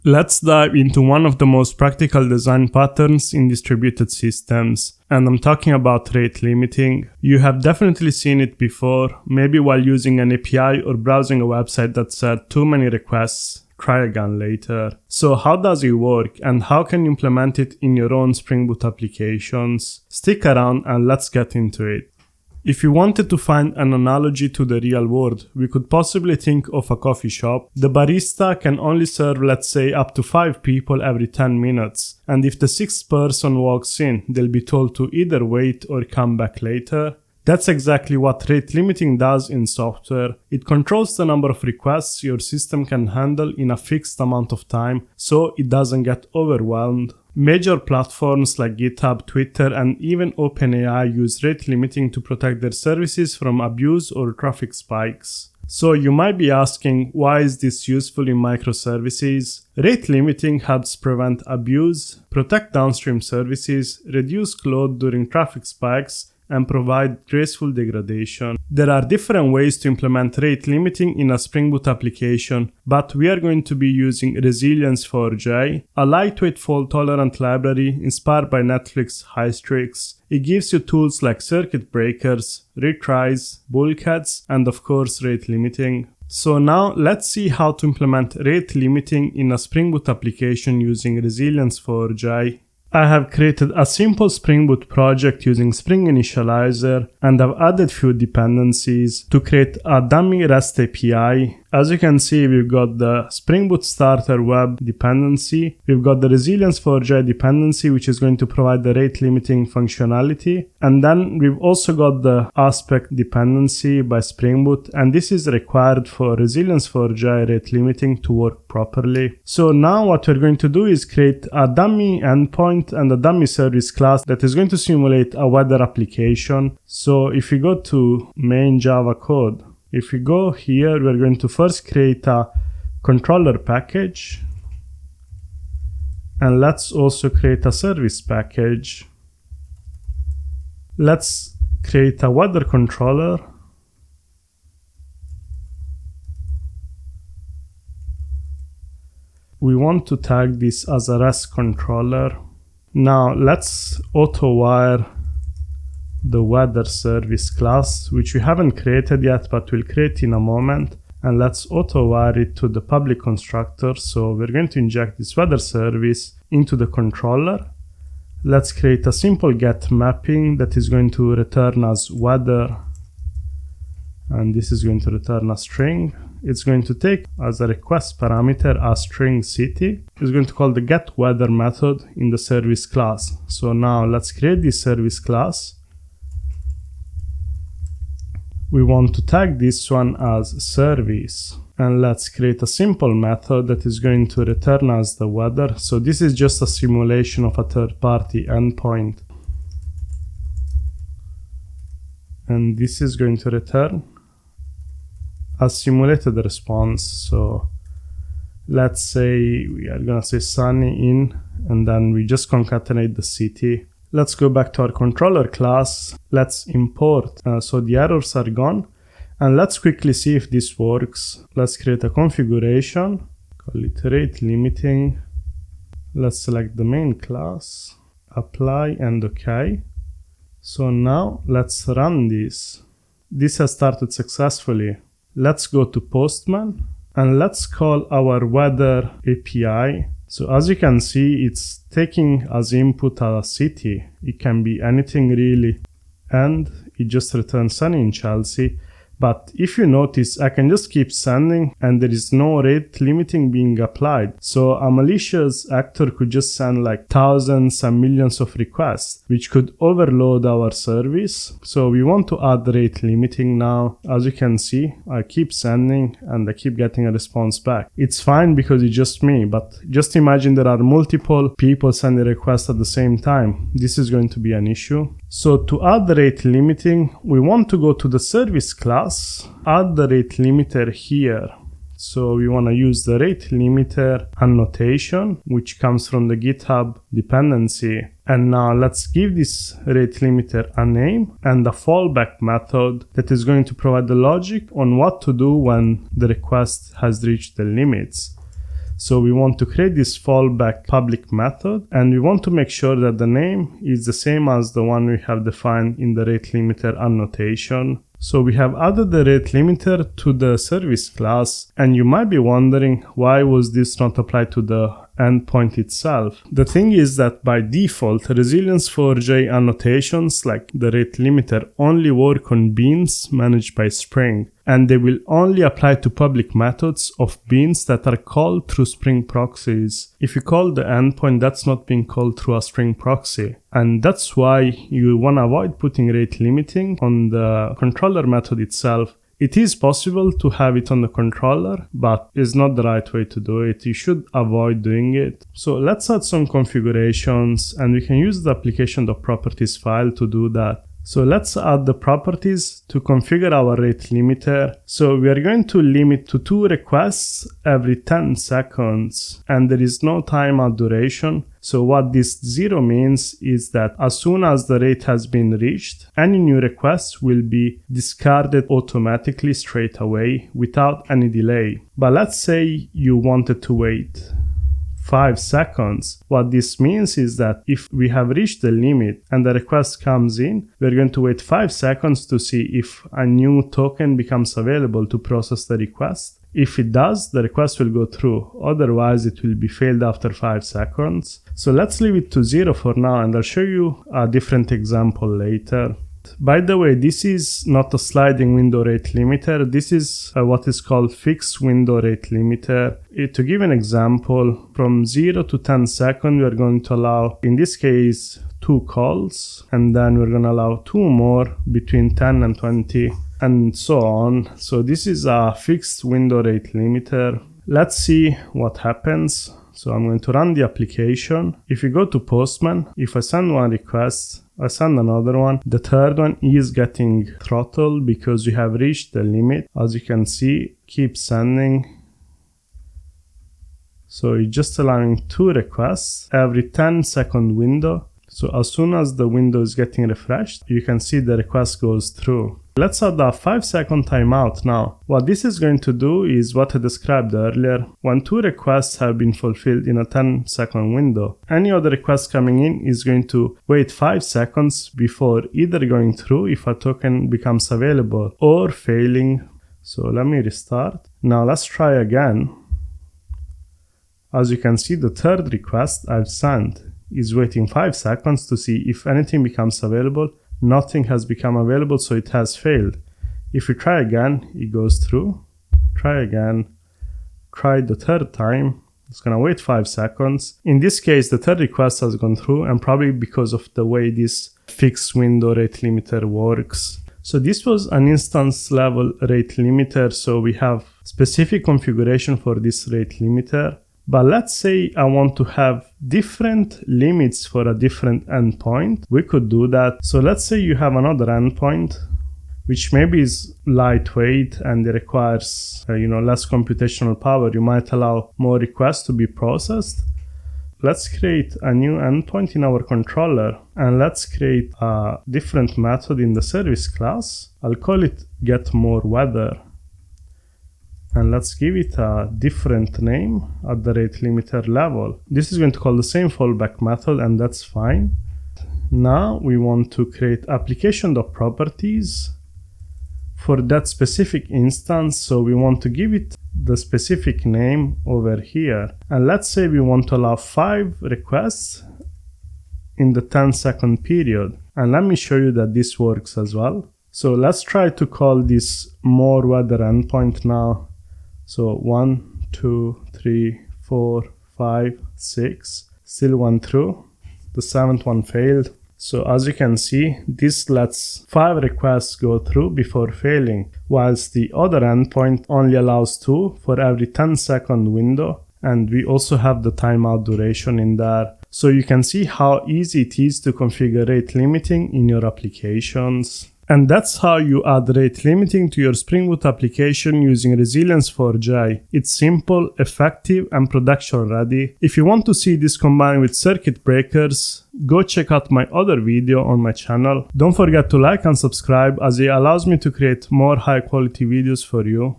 Let's dive into one of the most practical design patterns in distributed systems, and I'm talking about rate limiting. You have definitely seen it before, maybe while using an API or browsing a website that said too many requests, try again later. So how does it work, and how can you implement it in your own Spring Boot applications? Stick around and let's get into it. If you wanted to find an analogy to the real world, we could possibly think of a coffee shop. The barista can only serve, let's say, up to 5 people every 10 minutes. And if the 6th person walks in, they'll be told to either wait or come back later. That's exactly what rate limiting does in software. It controls the number of requests your system can handle in a fixed amount of time, so it doesn't get overwhelmed. Major platforms like GitHub, Twitter, and even OpenAI use rate limiting to protect their services from abuse or traffic spikes. So you might be asking, why is this useful in microservices? Rate limiting helps prevent abuse, protect downstream services, reduce load during traffic spikes, and provide graceful degradation. There are different ways to implement rate limiting in a Spring Boot application, but we are going to be using Resilience4J, a lightweight fault-tolerant library inspired by Netflix Hystrix. It gives you tools like circuit breakers, retries, bulkheads, and of course rate limiting. So now let's see how to implement rate limiting in a Spring Boot application using Resilience4J. I have created a simple Spring Boot project using Spring Initializer, and I've added few dependencies to create a dummy REST API. As you can see, we've got the Spring Boot Starter Web dependency, we've got the Resilience4J dependency, which is going to provide the rate limiting functionality, and then we've also got the Aspect dependency by Spring Boot, and this is required for Resilience4J rate limiting to work properly. So now what we're going to do is create a dummy endpoint and a dummy service class that is going to simulate a weather application. So if we go to main Java code, if we go here, we're going to first create a controller package, and let's also create a service package. Let's create a weather controller. We want to tag this as a REST controller. Now let's auto-wire the weather service class, which we haven't created yet, but we'll create in a moment. And let's auto-wire it to the public constructor. So we're going to inject this weather service into the controller. Let's create a simple get mapping that is going to return as weather. And this is going to return a string. It's going to take as a request parameter a string city. It's going to call the getWeather method in the service class. So now let's create this service class. We want to tag this one as service, and let's create a simple method that is going to return as the weather. So this is just a simulation of a third-party endpoint, and this is going to return a simulated response. So let's say we are gonna say sunny in, and then we just concatenate the city. Let's go back to our controller class. Let's import, so the errors are gone. And let's quickly see if this works. Let's create a configuration, call it rate limiting. Let's select the main class, apply and OK. So now let's run this. This has started successfully. Let's go to Postman and let's call our weather API. So as you can see, it's taking as input a city. It can be anything really. And it just returns sunny in Chelsea. But if you notice, I can just keep sending and there is no rate limiting being applied. So a malicious actor could just send like thousands and millions of requests, which could overload our service. So we want to add rate limiting now. As you can see, I keep sending and I keep getting a response back. It's fine because it's just me, but just imagine there are multiple people sending requests at the same time. This is going to be an issue. So to add the rate limiting, we want to go to the service class, add the rate limiter here. So we want to use the rate limiter annotation, which comes from the GitHub dependency. And now let's give this rate limiter a name and a fallback method that is going to provide the logic on what to do when the request has reached the limits. So we want to create this fallback public method, and we want to make sure that the name is the same as the one we have defined in the rate limiter annotation. So we have added the rate limiter to the service class, and you might be wondering why was this not applied to the endpoint itself. The thing is that by default, Resilience4J annotations like the rate limiter only work on beans managed by Spring, and they will only apply to public methods of beans that are called through Spring proxies. If you call the endpoint, that's not being called through a Spring proxy. And that's why you want to avoid putting rate limiting on the controller method itself. It is possible to have it on the controller, but it's not the right way to do it. You should avoid doing it. So let's add some configurations, and we can use the application.properties file to do that. So let's add the properties to configure our rate limiter. So we are going to limit to 2 requests every 10 seconds, and there is no timeout duration. So what this 0 means is that as soon as the rate has been reached, any new requests will be discarded automatically straight away without any delay. But let's say you wanted to wait 5 seconds. What this means is that if we have reached the limit and the request comes in, we're going to wait 5 seconds to see if a new token becomes available to process the request. If it does, the request will go through. Otherwise, it will be failed after 5 seconds. So let's leave it to 0 for now, and I'll show you a different example later. By the way, this is not a sliding window rate limiter. This is what is called fixed window rate limiter. To give an example, from 0 to 10 seconds, we are going to allow, in this case, 2 calls, and then we're going to allow 2 more between 10 and 20, and so on. So this is a fixed window rate limiter. Let's see what happens. So I'm going to run the application. If you go to Postman, if I send one request, I send another one. The third one is getting throttled because we have reached the limit. As you can see, keep sending. So it's just allowing 2 requests every 10-second window. So as soon as the window is getting refreshed, you can see the request goes through. Let's add a 5-second timeout now. What this is going to do is what I described earlier. When 2 requests have been fulfilled in a 10-second window, any other request coming in is going to wait 5 seconds before either going through if a token becomes available or failing. So let me restart. Now let's try again. As you can see, the third request I've sent is waiting 5 seconds to see if anything becomes available. Nothing has become available, so it has failed. If we try again, it goes through. Try again. Try the third time. It's gonna wait 5 seconds. In this case, the third request has gone through, and probably because of the way this fixed window rate limiter works. So this was an instance level rate limiter, so we have specific configuration for this rate limiter. But let's say I want to have different limits for a different endpoint. We could do that. So let's say you have another endpoint, which maybe is lightweight and it requires less computational power. You might allow more requests to be processed. Let's create a new endpoint in our controller, and let's create a different method in the service class. I'll call it getMoreWeather. And let's give it a different name at the rate limiter level. This is going to call the same fallback method, and that's fine. Now we want to create application.properties for that specific instance. So we want to give it the specific name over here. And let's say we want to allow 5 requests in the 10-second period. And let me show you that this works as well. So let's try to call this MoreWeather endpoint now. So 1, 2, 3, 4, 5, 6, still 1 through. The 7th one failed. So as you can see, this lets 5 requests go through before failing, whilst the other endpoint only allows 2 for every 10-second window. And we also have the timeout duration in there. So you can see how easy it is to configure rate limiting in your applications. And that's how you add rate limiting to your Spring Boot application using Resilience4J. It's simple, effective, and production ready. If you want to see this combined with circuit breakers, go check out my other video on my channel. Don't forget to like and subscribe, as it allows me to create more high quality videos for you.